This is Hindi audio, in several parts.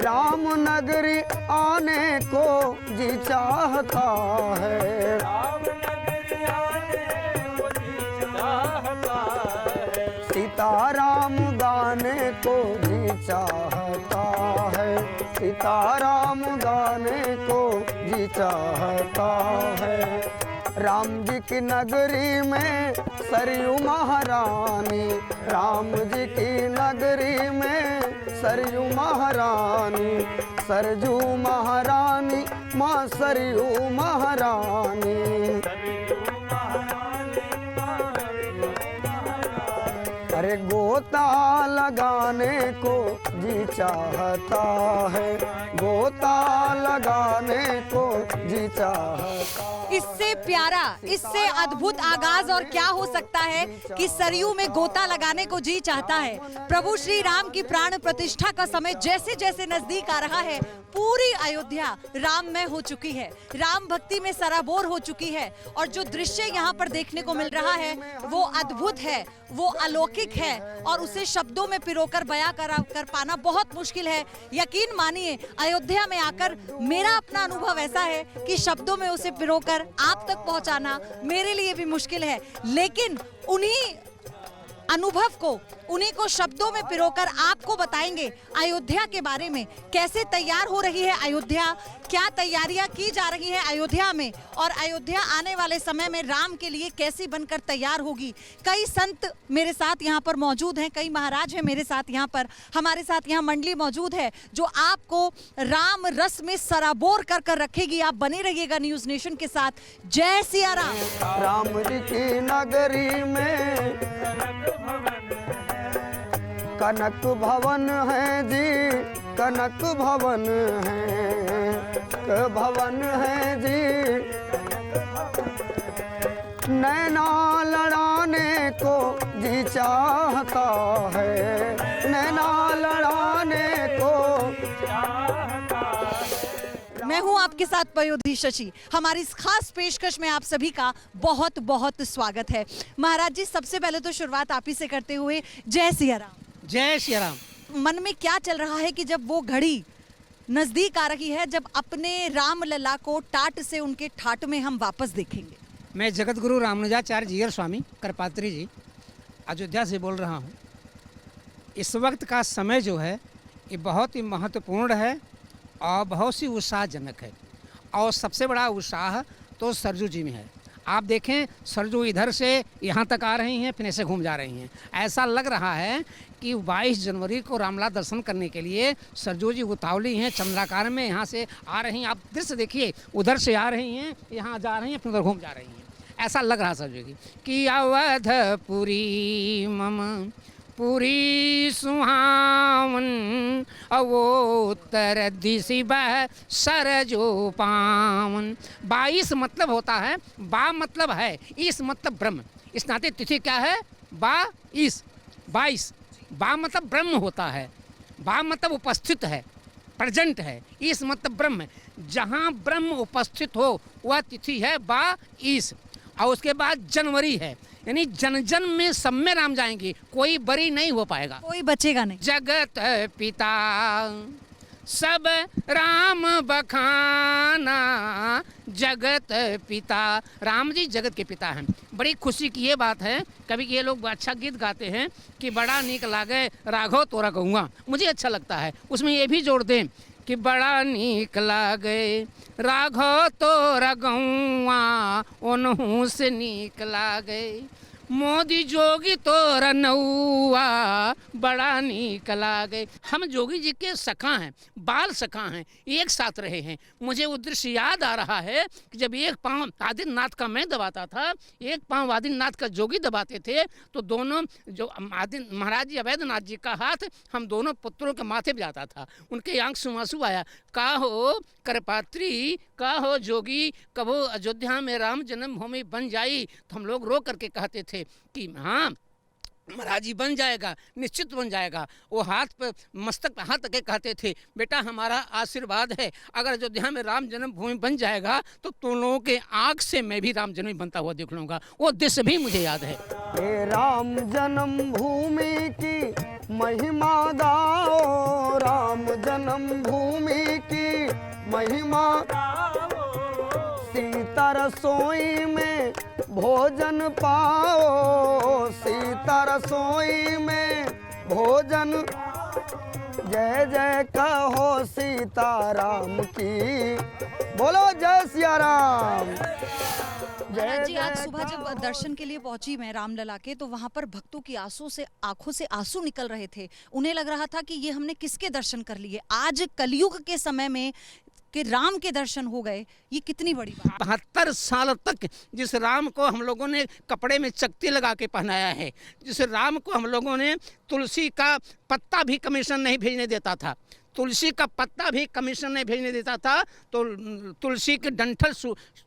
राम नगरी आने को जी चाहता है। राम नगरी आने को जी चाहता है। सीताराम गाने को जी चाहता है। सीताराम गाने को जी चाहता है। राम जी की नगरी में सरयू महारानी, राम जी की नगरी में सरयू महारानी, सरजू महारानी माँ सरयू महारानी। अरे गोता लगाने को जी चाहता है। गोता लगाने को जी चाहता है। इससे प्यारा, इससे अद्भुत आगाज और क्या हो सकता है कि सरयू में गोता लगाने को जी चाहता है। प्रभु श्री राम की प्राण प्रतिष्ठा का समय जैसे जैसे नजदीक आ रहा है, पूरी अयोध्या राममय हो चुकी है, राम भक्ति में सराबोर हो चुकी है। और जो दृश्य यहाँ पर देखने को मिल रहा है वो अद्भुत है, वो अलौकिक है और उसे शब्दों में पिरोकर बयां कर पाना बहुत मुश्किल है। यकीन मानिए, अयोध्या में आकर मेरा अपना अनुभव ऐसा है कि शब्दों में उसे पिरोकर आप तक पहुंचाना मेरे लिए भी मुश्किल है। लेकिन उन्हीं अनुभव को, उन्हीं को शब्दों में पिरोकर आपको बताएंगे अयोध्या के बारे में। कैसे तैयार हो रही है अयोध्या, क्या तैयारियां की जा रही है अयोध्या में, और अयोध्या आने वाले समय में राम के लिए कैसी बनकर तैयार होगी। कई संत मेरे साथ यहाँ पर मौजूद हैं, कई महाराज हैं मेरे साथ यहाँ पर, हमारे साथ यहाँ मंडली मौजूद है जो आपको राम रस में सराबोर कर कर रखेगी। आप बने रहिएगा न्यूज नेशन के साथ। जय सिया राम। राम जी की नगरी में कनक भवन है जी, कनक भवन है, भवन है जी। नैना लड़ाने को जी चाहता है, नैना लड़ाने को। मैं हूं आपके साथ पयोधी शशि। हमारी इस खास पेशकश में आप सभी का बहुत बहुत स्वागत है। महाराज जी, सबसे पहले तो शुरुआत आप ही से करते हुए जय सिया राम। जय श्री राम। मन में क्या चल रहा है कि जब वो घड़ी नजदीक आ रही है, जब अपने राम लला को टाट से उनके ठाट में हम वापस देखेंगे? मैं जगत गुरु रामानुजाचार्य जीयर स्वामी करपात्री जी अयोध्या से बोल रहा हूँ। इस वक्त का समय जो है ये बहुत ही महत्वपूर्ण है और बहुत सी उत्साहजनक है। और सबसे बड़ा उत्साह तो सरजू जी में है। आप देखें, सरजू इधर से यहाँ तक आ रही हैं, फिर ऐसे घूम जा रही हैं। ऐसा लग रहा है कि 22 जनवरी को रामलला दर्शन करने के लिए सरजू जी उतावली हैं, चंद्राकार में यहाँ से आ रही हैं। आप दृश्य देखिए, उधर से आ रही हैं, यहाँ जा रही हैं, फिर उधर घूम जा रही हैं। ऐसा लग रहा सरजू जी कि अवधपुरी मम पुरी सुहावन, अवोत्तर दिशि बह सरजो पावन। 22 मतलब होता है, बा मतलब है, इस मतलब ब्रह्म। इस नाते तिथि क्या है? बा इस 22। बा मतलब ब्रह्म होता है, बा मतलब उपस्थित है, प्रेजेंट है, इस मतलब ब्रह्म। जहाँ ब्रह्म उपस्थित हो वह तिथि है बा इस। और उसके बाद जनवरी है, यानी जन जन में सब में राम जाएंगे, कोई बरी नहीं हो पाएगा, कोई बचेगा नहीं। जगत पिता सब राम बखाना, जगत पिता। राम जी जगत के पिता हैं। बड़ी खुशी की ये बात है, कभी ये लोग अच्छा गीत गाते हैं कि बड़ा नीक लागे राघव तोरा कहूँगा, मुझे अच्छा लगता है। उसमें ये भी जोड़ दें कि बड़ा नीक लागे राघव तोरा गौआ, ओनहू से नीक लागे मोदी जोगी तोरा नौआ, बड़ा नीक लागे। हम जोगी जी के सखा हैं, बाल सखा हैं, एक साथ रहे हैं। मुझे वो दृश्य याद आ रहा है कि जब एक पाँव आदित्यनाथ का मैं दबाता था, एक पाँव आदित्यनाथ का जोगी दबाते थे, तो दोनों जो आदित्य महाराज जी अवैधनाथ जी का हाथ हम दोनों पुत्रों के माथे पर जाता था। उनके आंख से आंसू आया, का हो करपात्री, का हो जोगी, कबो अयोध्या में राम जन्मभूमि बन जाई। तो हम लोग रो करके कहते थे कि हाँ महाराज जी बन जाएगा, निश्चित बन जाएगा। वो हाथ पे मस्तक पे हाथ रखे कहते थे, बेटा हमारा आशीर्वाद है, अगर अयोध्या में राम जन्मभूमि बन जाएगा तो तुम लोगों के आँख से मैं भी राम जन्मभूमि बनता हुआ देख लूँगा। वो दृश्य भी मुझे याद है। हे राम जन्मभूमि की महिमा गाओ, राम जन्मभूमि की महिमा। सीता रसोई में भोजन पाओ, सीता रसोई में भोजन। जय जय कहो सीता राम की, बोलो जय सिया राम। महाराज जी आज सुबह जब दर्शन के लिए पहुंची मैं रामलला के, तो वहां पर भक्तों की आंखों से आंसू निकल रहे थे। उन्हें लग रहा था कि ये हमने किसके दर्शन कर लिए। आज कलयुग के समय में कि राम के दर्शन हो गए, ये कितनी बड़ी बात। 72 साल तक जिस राम को हम लोगों ने कपड़े में चकती लगा के पहनाया है, जिस राम को हम लोगों ने तुलसी का पत्ता भी कमीशन नहीं भेजने देता था, तुलसी का पत्ता भी कमीशन नहीं भेजने देता था, तो तुलसी के डंठल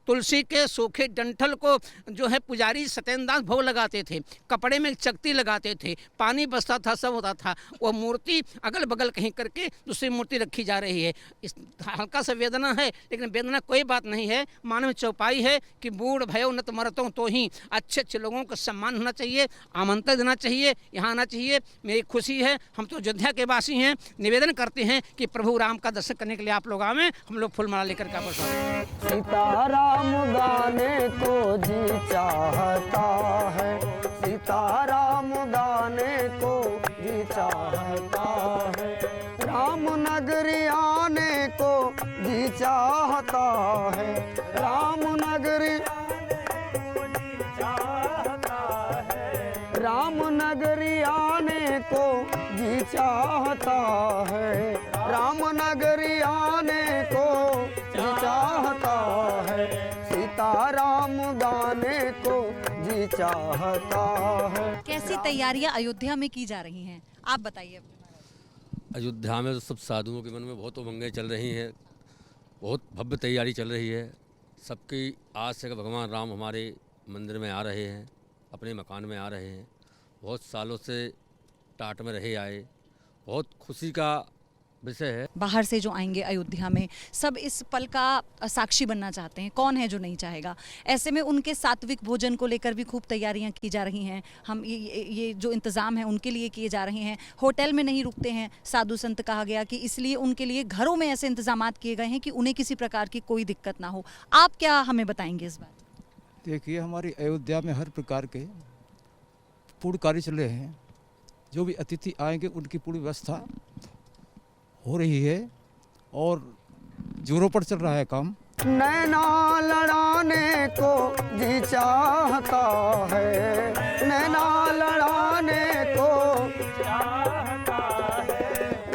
तुलसी के सूखे डंठल को जो है पुजारी सत्येंद्रनाथ भोग लगाते थे, कपड़े में चकती लगाते थे, पानी बसता था, सब होता था। वो मूर्ति अगल बगल कहीं करके दूसरी मूर्ति रखी जा रही है। इस हल्का सा वेदना है, लेकिन वेदना कोई बात नहीं है। मानव चौपाई है कि बूढ़ भयो न तो मरतों तो ही। अच्छे अच्छे लोगों का सम्मान होना चाहिए, आमंत्रण देना चाहिए, यहाँ आना चाहिए। मेरी खुशी है, हम तो अयोध्या के वासी हैं, निवेदन करते हैं कि प्रभु राम का दर्शन करने के लिए आप लोग आवें। हम लोग फूलमाला लेकर के वापस आए। सीताराम गाने को जी चाहता है, सीताराम गाने को जी चाहता है। राम नगरी आने को जी चाहता है, राम नगरी राम नगरी आने को जी चाहता है, राम नगरी आने को जी चाहता है। सीताराम गाने को जी चाहता है। कैसी तैयारियां अयोध्या में की जा रही हैं, आप बताइए। अयोध्या में तो सब साधुओं के मन में बहुत उमंगें चल रही हैं, बहुत भव्य तैयारी चल रही है। सबकी आस है कि भगवान राम हमारे मंदिर में आ रहे हैं, अपने मकान में आ रहे हैं। बहुत सालों से टाट में रहे आए, बहुत खुशी का विषय है। बाहर से जो आएंगे अयोध्या में, सब इस पल का साक्षी बनना चाहते हैं। कौन है जो नहीं चाहेगा। ऐसे में उनके सात्विक भोजन को लेकर भी खूब तैयारियां की जा रही हैं। हम ये जो इंतज़ाम है उनके लिए किए जा रहे हैं। होटल में नहीं रुकते हैं साधु संत, कहा गया कि इसलिए उनके लिए घरों में ऐसे इंतजामात किए गए हैं कि उन्हें किसी प्रकार की कोई दिक्कत ना हो। आप क्या हमें बताएंगे इस बार। देखिए, हमारी अयोध्या में हर प्रकार के पूर्ण कार्य चल रहे हैं। जो भी अतिथि आएंगे उनकी पूरी व्यवस्था हो रही है और जोरों पर चल रहा है काम। नैना लड़ाने को जी चाहता है, नैना लड़ाने को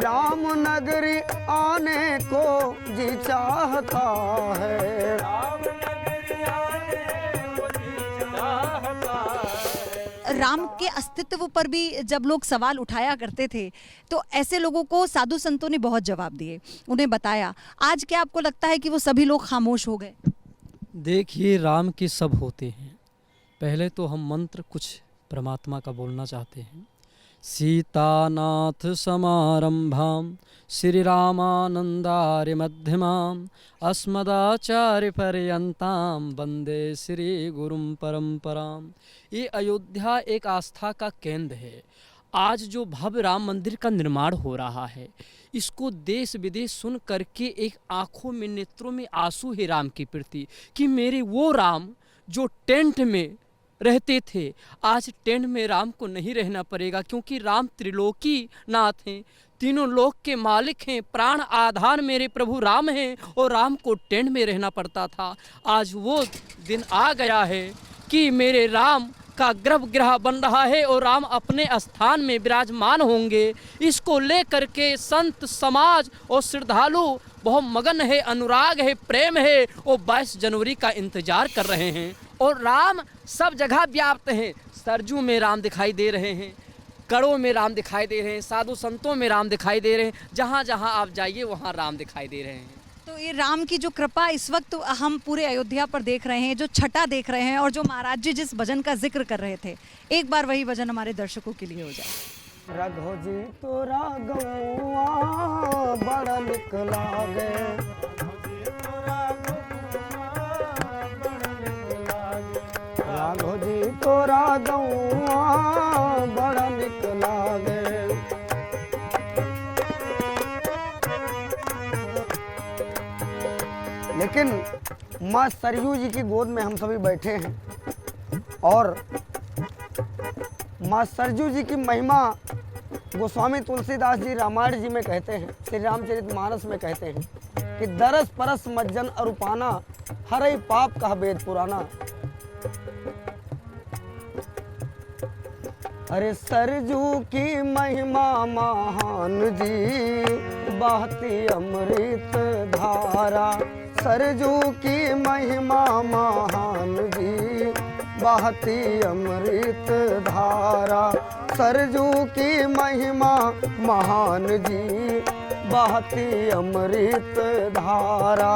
राम नगरी आने को जी चाहता है। राम के अस्तित्व पर भी जब लोग सवाल उठाया करते थे, तो ऐसे लोगों को साधु संतों ने बहुत जवाब दिए, उन्हें बताया। आज क्या आपको लगता है कि वो सभी लोग खामोश हो गए? देखिए, राम के सब होते हैं। पहले तो हम मंत्र कुछ परमात्मा का बोलना चाहते हैं। सीतानाथ समारंभाम श्री रामानंदार्य मध्यमाम अस्मदाचार्य पर्यंताम वंदे श्री गुरुम परंपराम। ये अयोध्या एक आस्था का केंद्र है। आज जो भव्य राम मंदिर का निर्माण हो रहा है, इसको देश विदेश सुन करके एक आंखों में नेत्रों में आंसू है राम के प्रति, कि मेरे वो राम जो टेंट में रहते थे, आज टेंट में राम को नहीं रहना पड़ेगा, क्योंकि राम त्रिलोकी नाथ हैं, तीनों लोक के मालिक हैं, प्राण आधार मेरे प्रभु राम हैं, और राम को टेंट में रहना पड़ता था। आज वो दिन आ गया है कि मेरे राम का गर्भगृह बन रहा है और राम अपने स्थान में विराजमान होंगे। इसको लेकर के संत समाज और श्रद्धालु बहुत मगन है, अनुराग है, प्रेम है, और 22 जनवरी का इंतजार कर रहे हैं। और राम सब जगह व्याप्त हैं। सरजू में राम दिखाई दे रहे हैं, कड़ों में राम दिखाई दे रहे हैं, साधु संतों में राम दिखाई दे रहे हैं। जहाँ जहाँ आप जाइए वहाँ राम दिखाई दे रहे हैं। तो ये राम की जो कृपा इस वक्त हम पूरे अयोध्या पर देख रहे हैं, जो छटा देख रहे हैं, और जो महाराज जी जिस भजन का जिक्र कर रहे थे, एक बार वही भजन हमारे दर्शकों के लिए हो जाए। रघो जी तोरा गौआ बड़ा निक लागे, राघो जी तोरा गौआ बड़ा निक लागे। लेकिन माँ सरयू जी की गोद में हम सभी बैठे हैं और माँ सरयू जी की महिमा गोस्वामी तुलसीदास जी रामायण जी में कहते हैं, श्री रामचरितमानस में कहते हैं कि दरस परस मज्जन अरुपाना, हरई पाप कहा वेद पुराना। अरे सरजू की महिमा महान जी, बहती अमृत धारा। सरजू की महिमा महान जी, बहती अमृत धारा। सरजू की महिमा महान जी, बहती अमृत धारा।